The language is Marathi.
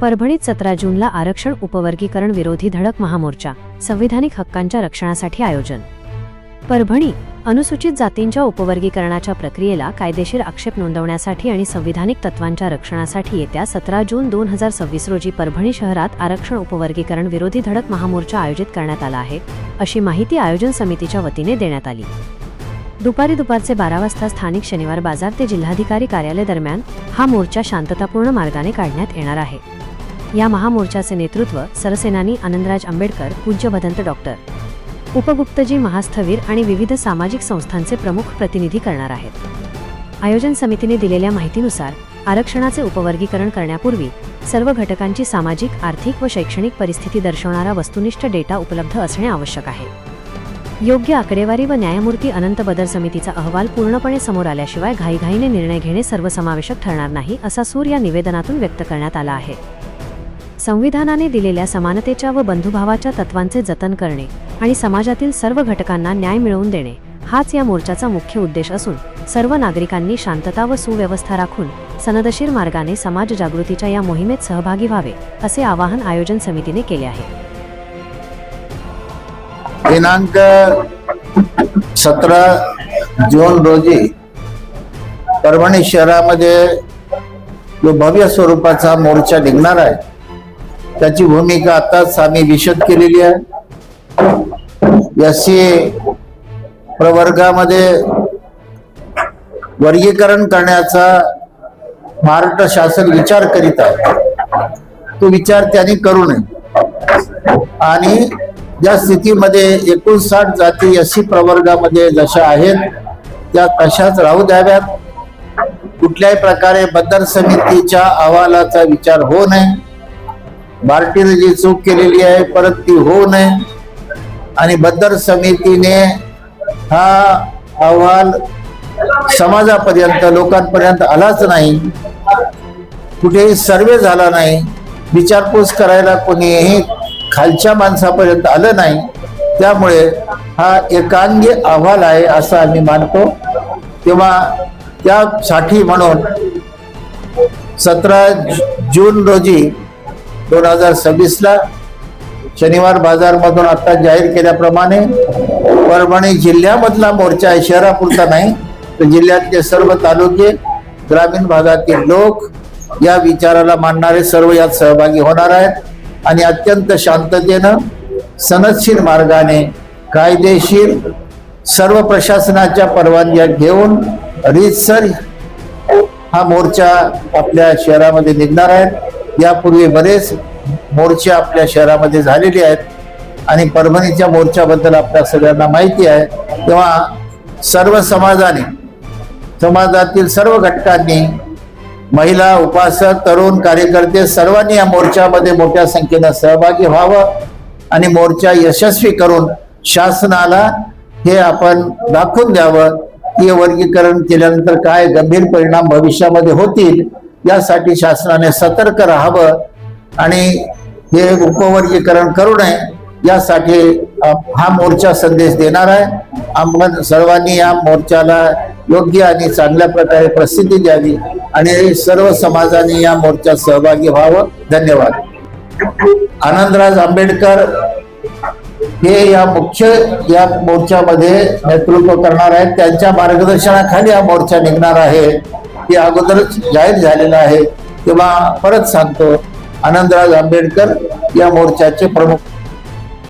परभणीत 17 जूनला आरक्षण उपवर्गीकरण विरोधी धडक महामोर्चा, संविधानिक हक्कांच्या रक्षणासाठी आयोजन. परभणी अनुसूचित जातींच्या उपवर्गीकरणाच्या प्रक्रियेला कायदेशीर आक्षेप नोंदवण्यासाठी आणि संविधानिक तत्वांच्या रक्षणासाठी येत्या 17 जून 2026 रोजी परभणी शहरात आरक्षण उपवर्गीकरण विरोधी धडक महामोर्चा आयोजित करण्यात आला आहे, अशी माहिती आयोजन समितीच्या वतीने देण्यात आली. दुपारचे 12 वाजता स्थानिक शनिवार बाजार ते जिल्हाधिकारी कार्यालय दरम्यान हा मोर्चा शांततापूर्ण मार्गाने काढण्यात येणार आहे. या महामोर्चाचे नेतृत्व सरसेनानी आनंदराज आंबेडकर, पूज्य भदंत डॉक्टर उपगुप्तजी महास्थवीर आणि विविध सामाजिक संस्थांचे प्रमुख प्रतिनिधी करणार आहेत. आयोजन समितीने दिलेल्या माहितीनुसार आरक्षणाचे उपवर्गीकरण करण्यापूर्वी सर्व घटकांची सामाजिक, आर्थिक व शैक्षणिक परिस्थिती दर्शवणारा वस्तुनिष्ठ डेटा उपलब्ध असणे आवश्यक आहे. योग्य आकडेवारी व न्यायमूर्ती अनंत बदर समितीचा अहवाल पूर्णपणे समोर आल्याशिवाय घाईघाईने निर्णय घेणे सर्वसमावेशक ठरणार नाही, असा सूर या निवेदनातून व्यक्त करण्यात आला आहे. संविधानाने दिलेल्या समानतेच्या व बंधुभावाच्या तत्वांचे जतन करणे आणि समाजातील सर्व घटकांना न्याय मिळवून देणे हाच या मोर्चाचा मुख्य उद्देश असून सर्व नागरिकांनी शांतता व सुव्यवस्था राखून सनदशीर मार्गाने समाज जागृतीच्या या मोहिमेत सहभागी व्हावे, असे आवाहन आयोजन समितीने केले आहे. दिनांक 17 जून रोजी परभणी शहरामध्ये जो भव्य स्वरूपाचा मोर्चा निघणार आहे त्याची भूमिका आताच आम्ही विशद केलेली आहे. एससी प्रवर्गामध्ये वर्गीकरण करण्याचा महाराष्ट्र शासन विचार करीत आहे. तो विचार त्यांनी करू नये आणि ज्या स्थितीमध्ये 59 जाती एससी प्रवर्गामध्ये जशा आहेत त्या तशाच राहू द्याव्यात. कुठल्याही प्रकारे बद्दर समितीच्या अहवालाचा विचार होऊ नये. बार्टीने जी चूक केलेली आहे परत ती होऊ नये आणि बद्दर समितीने हा अहवाल समाजापर्यंत, लोकांपर्यंत आलाच नाही. कुठेही सर्वे झाला नाही. विचारपूस करायला कोणीही खालच्या माणसापर्यंत आलं नाही. त्यामुळे हा एकांगी अहवाल आहे असं आम्ही मानतो. तेव्हा त्यासाठी म्हणून 17 जून रोजी 2026ला शनिवार बाजार मधून आता जाहीर केल्याप्रमाणे परभणी जिल्ह्यामधला मोर्चा आहे. शहरापुरता नाही तर जिल्ह्यातले सर्व तालुके, ग्रामीण भागातील लोक, या विचाराला मानणारे सर्व यात सहभागी होणार आहेत आणि अत्यंत शांततेनं सनदशीर मार्गाने कायदेशीर सर्व प्रशासनाच्या परवानग्या घेऊन रीतसर हा मोर्चा आपल्या शहरामध्ये निघणार आहे. यापूर्वी बरेच मोर्चे आपल्या शहरामध्ये झालेले आहेत आणि परभणीच्या मोर्चाबद्दल आपल्या सगळ्यांना माहिती आहे. तेव्हा सर्व समाजातील सर्व घटकांनी, महिला, उपासक, तरुण, कार्यकर्ते सर्वांनी या मोर्चामध्ये मोठ्या संख्येने सहभागी व्हावं आणि मोर्चा यशस्वी करून शासनाला हे आपण दाखवून द्यावं की वर्गीकरण केल्यानंतर काय गंभीर परिणाम भविष्यामध्ये होतील. यासाठी शासनाने सतर्क राहावं आणि हे उपवर्गीकरण करू नये यासाठी हा मोर्चा संदेश देणार आहे. आपण सर्वांनी या मोर्चाला योग्य आणि चांगल्या प्रकारे प्रसिद्धी द्यावी आणि सर्व समाजाने या मोर्चात सहभागी व्हावं. धन्यवाद. आनंदराज आंबेडकर हे या मोर्चामध्ये नेतृत्व करणार आहेत. त्यांच्या मार्गदर्शनाखाली हा मोर्चा निघणार आहे. हे अगोदरच जाहीर झालेलं आहे. तेव्हा परत सांगतो, आनंदराज आंबेडकर या मोर्चाचे प्रमुख